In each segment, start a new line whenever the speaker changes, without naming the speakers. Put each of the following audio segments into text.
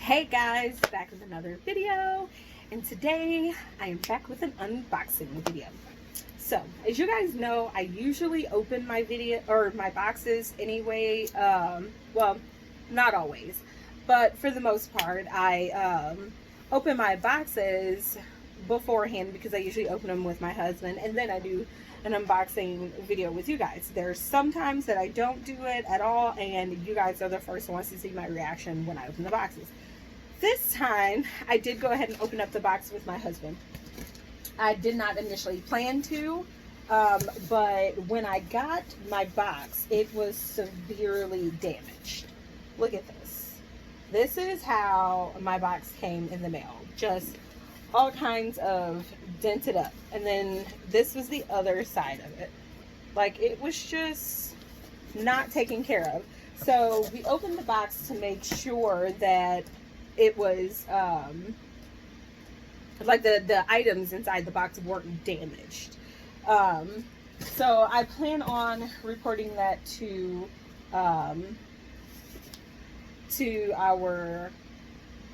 Hey guys, back with another video, and today I am back with an unboxing video. So, as you guys know, I usually open my video or my boxes anyway. Well, not always, but for the most part, I open my boxes beforehand because I usually open them with my husband, and then I do an unboxing video with you guys. There's sometimes that I don't do it at all, and you guys are the first ones to see my reaction when I open the boxes. This time, I did go ahead and open up the box with my husband. I did not initially plan to, but when I got my box, it was severely damaged. Look at this. This is how my box came in the mail. Just all kinds of dented up. And then this was the other side of it. Like, it was just not taken care of. So we opened the box to make sure that it was like the items inside the box weren't damaged. So I plan on reporting that to our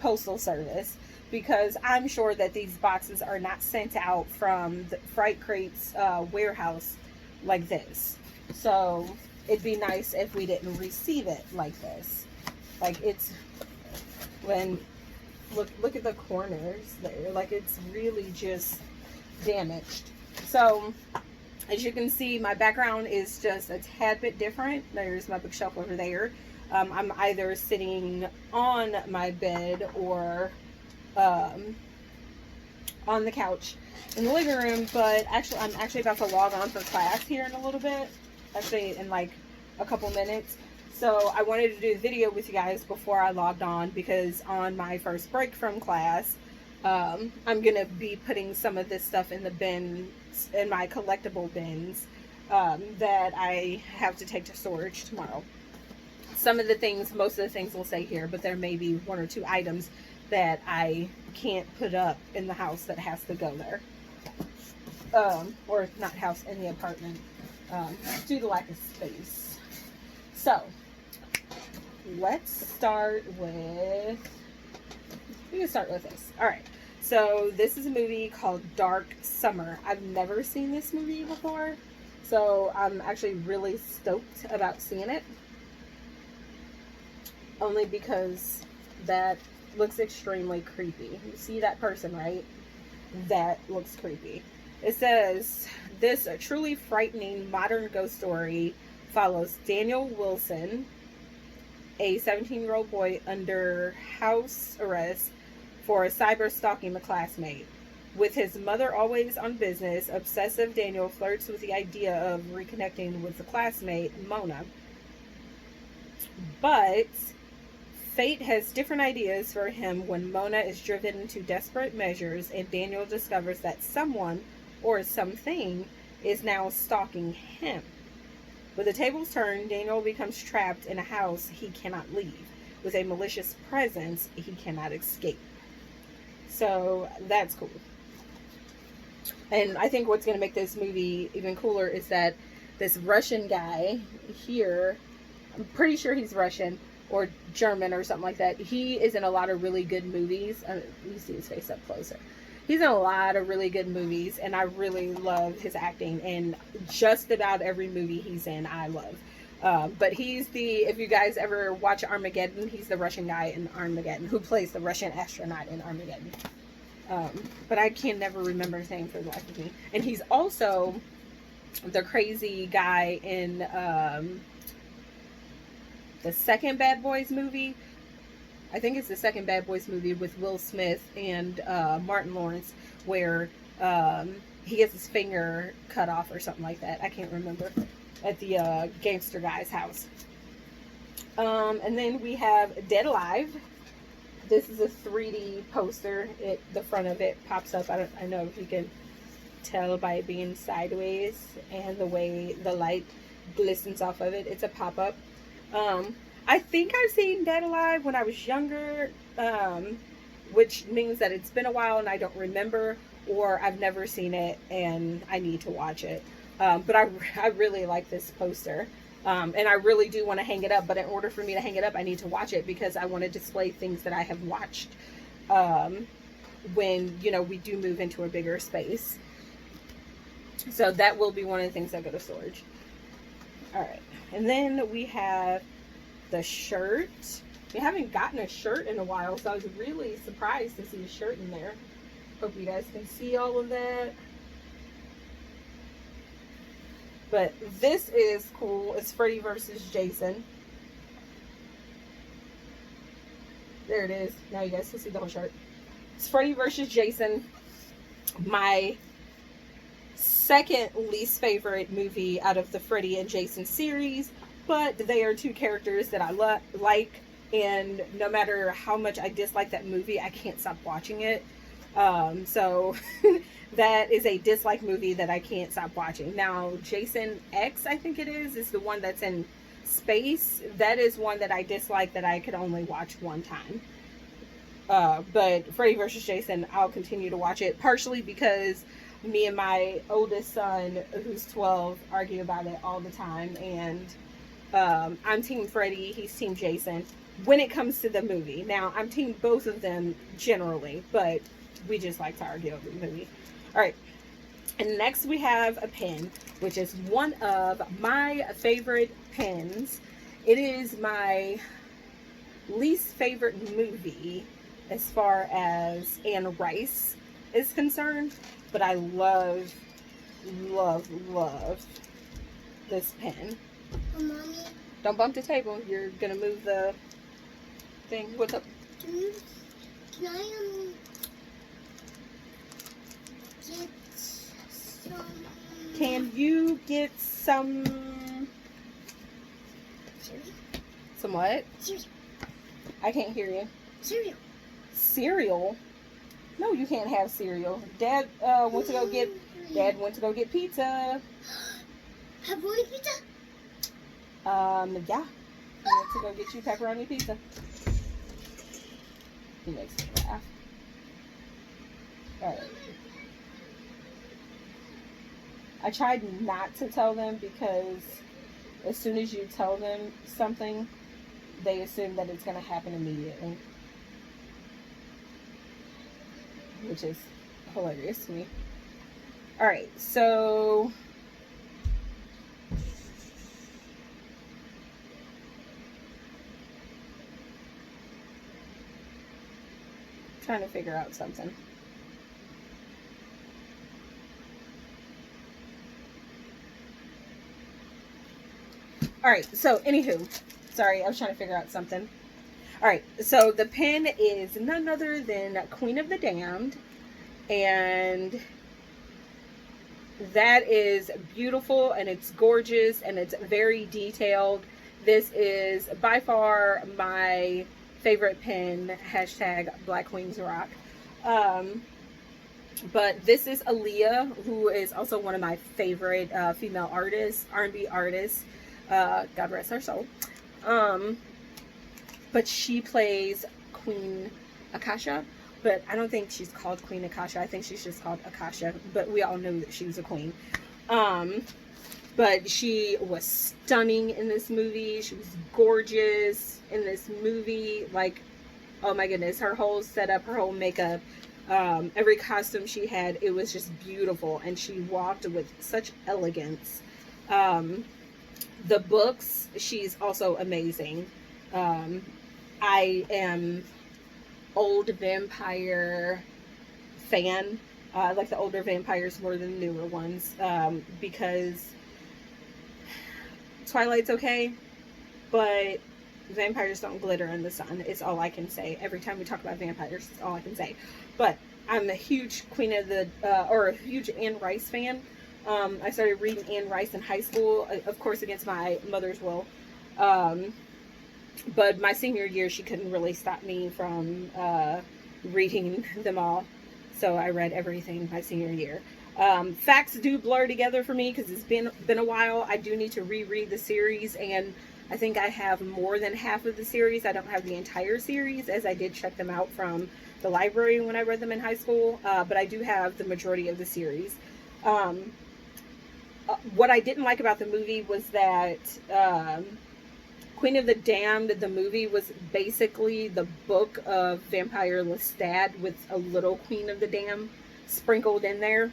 postal service, because I'm sure that these boxes are not sent out from the Fright Crate's warehouse like this. So it'd be nice if we didn't receive it like this. Like, it's when look at the corners there, like it's really just damaged. So as you can see, my background is just a tad bit different. There's my bookshelf over there. I'm either sitting on my bed or on the couch in the living room, but actually I'm actually about to log on for class here in a little bit, actually in like a couple minutes. So I wanted to do the video with you guys before I logged on, because on my first break from class, I'm going to be putting some of this stuff in the bins, in my collectible bins, that I have to take to storage tomorrow. Some of the things, most of the things will stay here, but there may be one or two items that I can't put up in the house that has to go there. Or not house, in the apartment, due to lack of space. So let's start with, we can start with this. All right, so this is a movie called Dark Summer. I've never seen this movie before, so I'm actually really stoked about seeing it, only because that looks extremely creepy. You see that person, right? That looks creepy. It says, this truly frightening modern ghost story follows Daniel Wilson, a 17-year-old boy under house arrest for cyber stalking a classmate. With his mother always on business, obsessive Daniel flirts with the idea of reconnecting with the classmate, Mona. But fate has different ideas for him when Mona is driven into desperate measures and Daniel discovers that someone or something is now stalking him. With the tables turned, Daniel becomes trapped in a house he cannot leave. With a malicious presence, he cannot escape. So that's cool. And I think what's going to make this movie even cooler is that this Russian guy here, I'm pretty sure he's Russian or German or something like that. He is in a lot of really good movies. Let me see his face up closer. He's in a lot of really good movies, and I really love his acting. And just about every movie he's in, I love. But he's if you guys ever watch Armageddon, he's the Russian guy in Armageddon who plays the Russian astronaut in Armageddon. But I can never remember his name for the life of me. And he's also the crazy guy in the second Bad Boys movie. I think it's the second Bad Boys movie with Will Smith and Martin Lawrence, where he gets his finger cut off or something like that. I can't remember. At the gangster guy's house. And then we have Dead Alive. This is a 3D poster. The front of it pops up. I don't know if you can tell by it being sideways and the way the light glistens off of it. It's a pop-up. I think I've seen Dead Alive when I was younger, which means that it's been a while and I don't remember, or I've never seen it and I need to watch it. But I really like this poster. And I really do want to hang it up, but in order for me to hang it up, I need to watch it because I want to display things that I have watched when, you know, we do move into a bigger space. So that will be one of the things that go to storage. All right. And then we have the shirt. We haven't gotten a shirt in a while, so I was really surprised to see a shirt in there. Hope you guys can see all of that. But this is cool. It's Freddy versus Jason. There it is. Now you guys can see the whole shirt. It's Freddy versus Jason. My second least favorite movie out of the Freddy and Jason series. But they are two characters that I like. And no matter how much I dislike that movie, I can't stop watching it. So that is a dislike movie that I can't stop watching. Now, Jason X, I think it is the one that's in space. That is one that I dislike that I could only watch one time. But Freddy vs. Jason, I'll continue to watch it, partially because me and my oldest son, who's 12, argue about it all the time. And I'm Team Freddy, he's Team Jason when it comes to the movie. Now, I'm Team both of them generally, but we just like to argue over the movie. All right. And next we have a pen, which is one of my favorite pens. It is my least favorite movie as far as Anne Rice is concerned, but I love, love, love this pen.
Mommy,
don't bump the table. You're gonna move the thing. What's up?
Can I get some?
Can you get some?
Cereal?
Some what?
Cereal.
I can't hear you.
Cereal.
Cereal? No, you can't have cereal. Dad went to go get. Dad went to go get pizza.
Pepperoni pizza?
Yeah. He went to go get you pepperoni pizza. He makes me laugh. Alright. I tried not to tell them because as soon as you tell them something, they assume that it's going to happen immediately. Which is hilarious to me. Alright, so trying to figure out something. Alright, so anywho, sorry, I was trying to figure out something. Alright, so the pen is none other than Queen of the Damned, and that is beautiful, and it's gorgeous, and it's very detailed. This is by far my favorite pen, hashtag Black Queens Rock. But this is Aaliyah, who is also one of my favorite female artists, R&B artists. God rest her soul. But she plays Queen Akasha, but I don't think she's called Queen Akasha. I think she's just called Akasha, but we all know that she was a queen. But she was stunning in this movie. She was gorgeous in this movie. Like, oh my goodness, her whole setup, her whole makeup, every costume she had, it was just beautiful. And she walked with such elegance. The books, she's also amazing. I am old vampire fan. I like the older vampires more than the newer ones, because Twilight's okay, but vampires don't glitter in the sun. It's all I can say. Every time we talk about vampires, it's all I can say. But I'm a huge or a huge Anne Rice fan. I started reading Anne Rice in high school, of course against my mother's will. But my senior year, she couldn't really stop me from reading them all. So I read everything my senior year. Facts do blur together for me because it's been a while. I do need to reread the series, and I think I have more than half of the series. I don't have the entire series, as I did check them out from the library when I read them in high school. But I do have the majority of the series. what I didn't like about the movie was that Queen of the Damned, the movie, was basically the book of Vampire Lestat with a little Queen of the Damned sprinkled in there.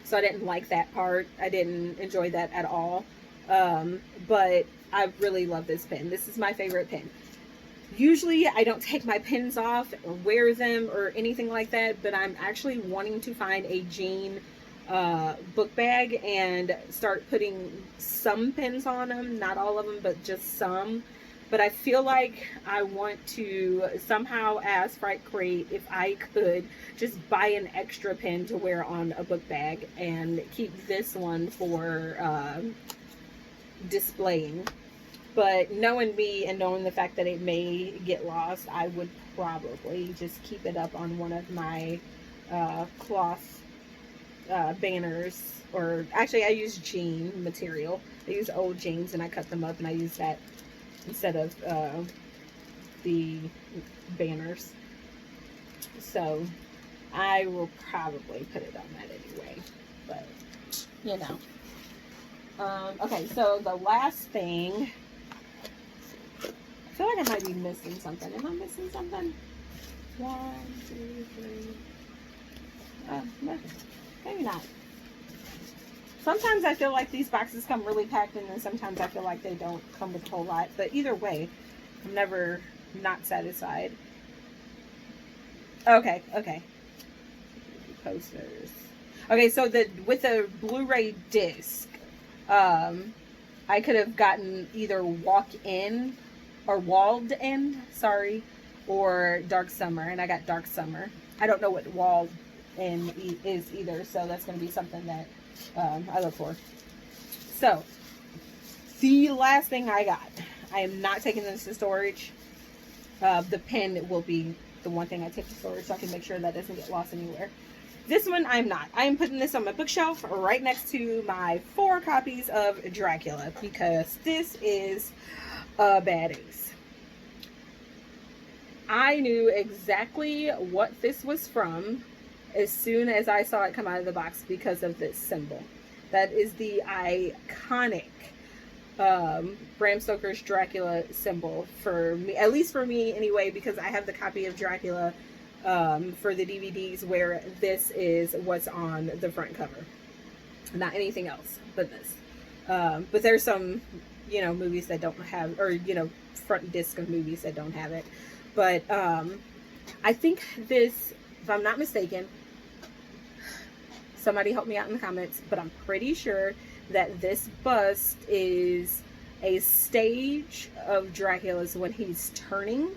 So I didn't like that part. I didn't enjoy that at all. But I really love this pen. This is my favorite pen. Usually I don't take my pens off or wear them or anything like that, but I'm actually wanting to find a jean book bag and start putting some pens on them. Not all of them, but just some. But I feel like I want to somehow ask Fright Crate if I could just buy an extra pen to wear on a book bag and keep this one for displaying. But knowing me and knowing the fact that it may get lost, I would probably just keep it up on one of my cloth banners. Or actually, I use jean material. I use old jeans and I cut them up and I use that instead of the banners. So I will probably put it on that anyway. But, you know. Okay, so the last thing, I feel like I might be missing something. Am I missing something? 1, 2, 3. Maybe not. Sometimes I feel like these boxes come really packed, and then sometimes I feel like they don't come with a whole lot. But either way, I'm never not satisfied. Okay. Posters. Okay, so with the Blu-ray disc, I could have gotten either Walk-In or Walled In, or Dark Summer, and I got Dark Summer. I don't know what Walled In is either, so that's going to be something that I look for. So, the last thing I got, I am not taking this to storage. The pen will be the one thing I take to storage so I can make sure that doesn't get lost anywhere. This one, I'm not. I am putting this on my bookshelf right next to my 4 copies of Dracula because this is a badass. I knew exactly what this was from as soon as I saw it come out of the box because of this symbol. That is the iconic Bram Stoker's Dracula symbol for me, at least for me anyway, because I have the copy of Dracula for the DVDs where this is what's on the front cover. Not anything else but this. But there's some, movies that don't have, or, front disc of movies that don't have it. But I think this, if I'm not mistaken, somebody help me out in the comments, but I'm pretty sure that this bust is a stage of Dracula's when he's turning.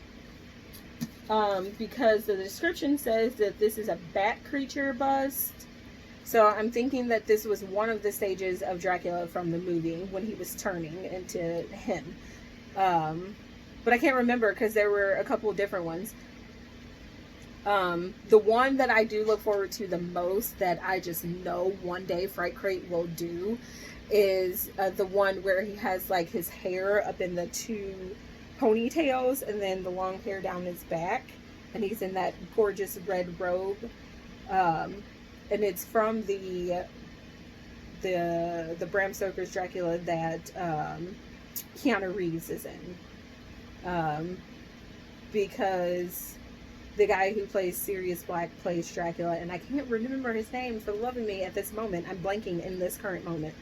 Because the description says that this is a bat creature bust. So I'm thinking that this was one of the stages of Dracula from the movie when he was turning into him. But I can't remember because there were a couple of different ones. The one that I do look forward to the most that I just know one day Fright Crate will do is the one where he has like his hair up in the 2 ponytails and then the long hair down his back and he's in that gorgeous red robe. And it's from the Bram Stoker's Dracula that Keanu Reeves is in. Because the guy who plays Sirius Black plays Dracula, and I can't remember his name for the love of me at this moment. I'm blanking in this current moment.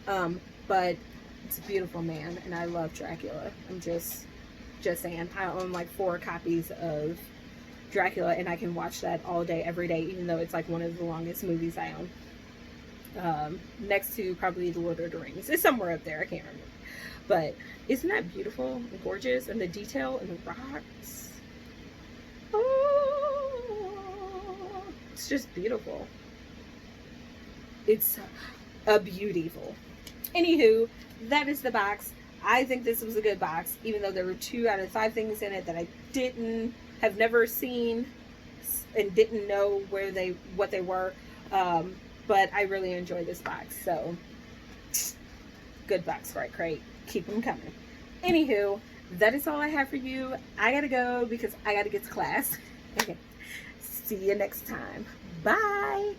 But it's a beautiful man, and I love Dracula. I'm just saying. I own like 4 copies of Dracula, and I can watch that all day, every day, even though it's like one of the longest movies I own. Next to probably The Lord of the Rings. It's somewhere up there. I can't remember. But isn't that beautiful and gorgeous? And the detail and the rocks. Oh, it's just beautiful. It's a beautiful. Anywho, that is the box. I think this was a good box, even though there were 2 out of 5 things in it that I have never seen and didn't know what they were. But I really enjoyed this box. So, good box, Fright Crate. Keep them coming. Anywho, that is all I have for you. I gotta go because I gotta get to class. Okay. See you next time. Bye.